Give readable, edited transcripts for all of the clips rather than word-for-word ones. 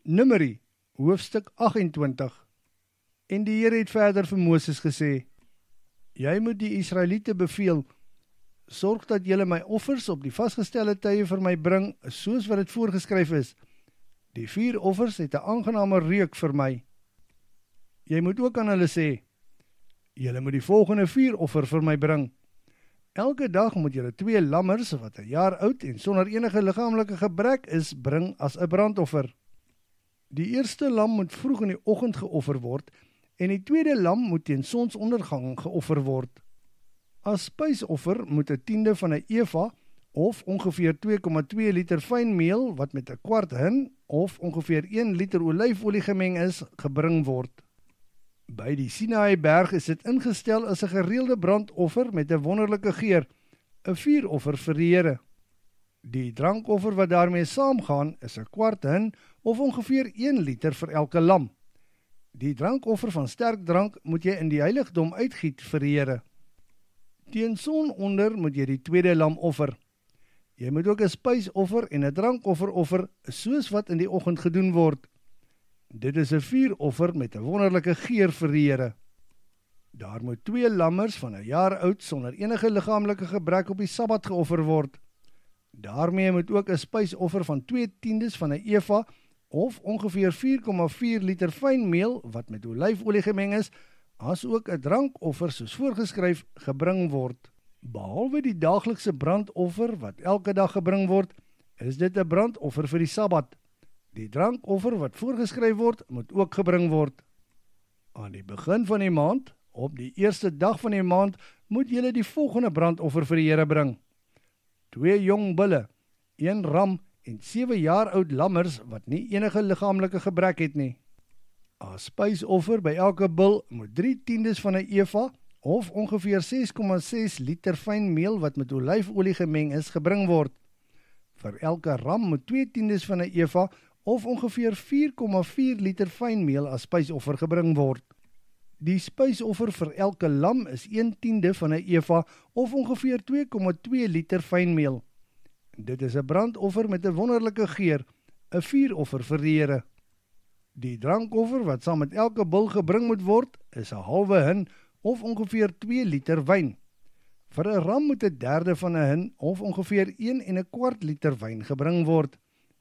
Numeri, hoofstuk 28. En die Here het verder vir Moses gesê, jy moet die Israeliete beveel, sorg dat julle my offers op die vasgestelde tye vir my bring, soos wat dit voorgeskryf is. Die 4 offers het 'n aangename reuk vir my. Jy moet ook aan hulle sê, julle moet die volgende 4 offer vir my bring. Elke dag moet julle 2 lammers, wat 'n jaar oud en sonder enige liggaamlike gebrek is, bring as 'n brandoffer. Die eerste lam moet vroeg in die oggend geoffer word, en die tweede lam moet teen sonsondergang geoffer word. As spysoffer moet 'n tiende van 'n eva, of ongeveer 2,2 liter fyn meel, wat met 'n kwart hin, of ongeveer 1 liter olyfolie gemeng is, gebring word. By die Sinaïberg is dit ingestel as 'n gereelde brandoffer met 'n wonderlike geur, 'n vuuroffer vir die Here. Die drankoffer wat daarmee saamgaan is 'n kwart hin, of ongeveer 1 liter vir elke lam. Die drankoffer van sterk drank moet jy in die heiligdom uitgiet vir die Here. Teen sononder moet jy die tweede lam offer. Jy moet ook 'n spysoffer en 'n drankoffer offer, soos wat in die oggend gedoen word. Dit is 'n vuuroffer met 'n wonderlike geur vir die Here. Daar moet 2 lammers van 'n jaar oud sonder enige liggaamlike gebrek op die Sabbat geoffer word. Daarmee moet ook 'n spysoffer van 2/10 van 'n eva, of ongeveer 4,4 liter fyn meel, wat met olyfolie gemeng is, as ook 'n drankoffer soos voorgeskryf gebring word. Behalwe die daaglikse brandoffer wat elke dag gebring word, is dit 'n brandoffer vir die Sabbat. Die drankoffer wat voorgeskryf word, moet ook gebring word. Aan die begin van die maand, op die eerste dag van die maand, moet julle die volgende brandoffer vir die Here bring: 2 jong bulle, 1 ram en 7 jaar oud lammers wat nie enige liggaamlike gebrek het nie. As spysoffer by elke bul moet 3/10 van 'n eva, of ongeveer 6,6 liter fyn meel wat met olyfolie gemeng is, gebring word. Vir elke ram moet 2/10 van 'n eva, of ongeveer 4,4 liter fyn meel as spysoffer gebring word. Die spysoffer vir elke lam is 1/10 van 'n eva, of ongeveer 2,2 liter fyn meel. Dit is 'n brandoffer met 'n wonderlike geur, 'n vuuroffer vir die Here. Die drankoffer wat saam met elke bul gebring moet word, is 'n halwe hin, of ongeveer 2 liter wyn. Vir 'n ram moet 1/3 van 'n hin, of ongeveer 1,25 liter wyn gebring word.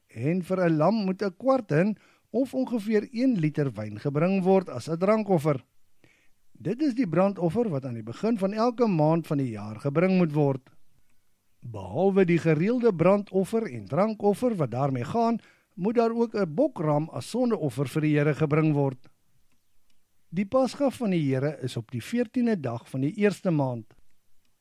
En vir 'n lam moet 'n kwart hin, of ongeveer 1 liter wyn gebring word as 'n drankoffer. Dit is die brandoffer wat aan die begin van elke maand van die jaar gebring moet word. Behalwe die gereelde brandoffer en drankoffer wat daarmee gaan, moet daar ook 'n bokram as sondeoffer vir die Here gebring word. Die Pasga van die Here is op die 14de dag van die eerste maand.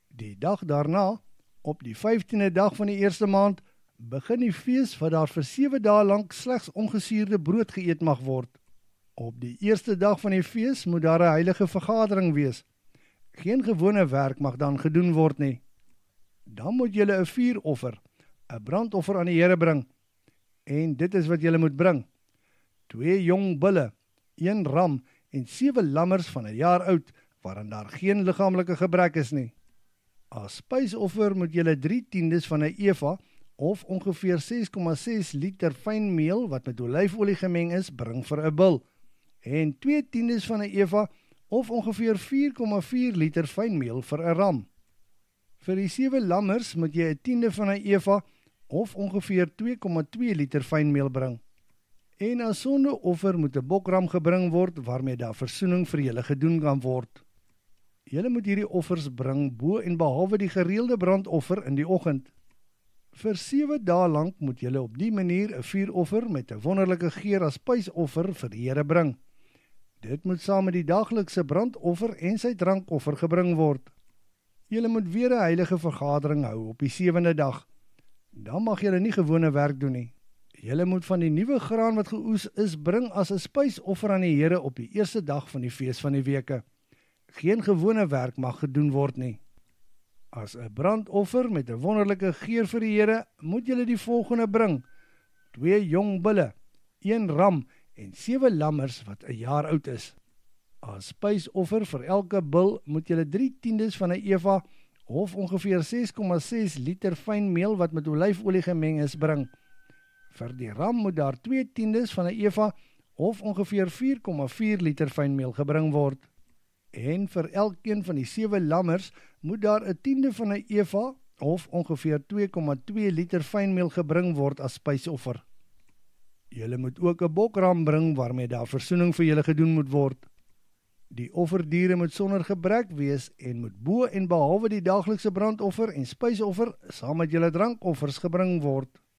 Die dag daarna, op die 15de dag van die eerste maand, begin die fees wat daar vir 7 dae lank slegs ongesuurde brood geëet mag word. Op die eerste dag van die fees moet daar 'n heilige vergadering wees. Geen gewone werk mag dan gedoen word nie. Dan moet julle 'n vuuroffer, 'n brandoffer aan die Here bring. En dit is wat julle moet bring: 2 jong bulle, 1 ram en 7 lammers van 'n jaar oud, waarin daar geen liggaamlike gebrek is nie. As spysoffer moet julle 3/10 van 'n eva, of ongeveer 6,6 liter fyn meel wat met olyfolie gemeng is, bring vir 'n bul, en 2/10 van 'n eva, of ongeveer 4,4 liter fyn meel vir 'n ram. Vir die 7 lammers moet jy 1/10 van 'n eva, of ongeveer 2,2 liter fyn meel bring. En as sondeoffer moet 'n bokram gebring word, waarmee daar versoening vir julle gedoen kan word. Julle moet hierdie offers bring bo en behalwe die gereelde brandoffer in die oggend. Vir 7 dae lank moet julle op die manier 'n vuuroffer met 'n wonderlike geur as spysoffer vir die Here bring. Dit moet saam met die daaglikse brandoffer en sy drankoffer gebring word. Julle moet weer 'n heilige vergadering hou op die 7de dag. Dan mag julle nie gewone werk doen nie. Julle moet van die nuwe graan wat geoes is bring as 'n spysoffer aan die Here op die eerste dag van die fees van die weke. Geen gewone werk mag gedoen word nie. As 'n brandoffer met 'n wonderlike geur vir die Here, moet julle die volgende bring: 2 jong bulle, 1 ram en 7 lammers wat 'n jaar oud is. As spysoffer vir elke bul moet julle 3/10 van 'n eva, of ongeveer 6,6 liter fyn meel wat met olyfolie gemeng is, bring. Vir die ram moet daar 2/10 van 'n eva of ongeveer 4,4 liter fynmeel gebring word. En vir elkeen van die 7 lammers moet daar 1/10 van 'n eva of ongeveer 2,2 liter fynmeel gebring word as spysoffer. Julle moet ook 'n bokram bring waarmee daar versoening vir julle gedoen moet word. Die offerdiere moet sonder gebrek wees en moet bo en behalwe die daaglikse brandoffer en spysoffer saam met julle drankoffers gebring word.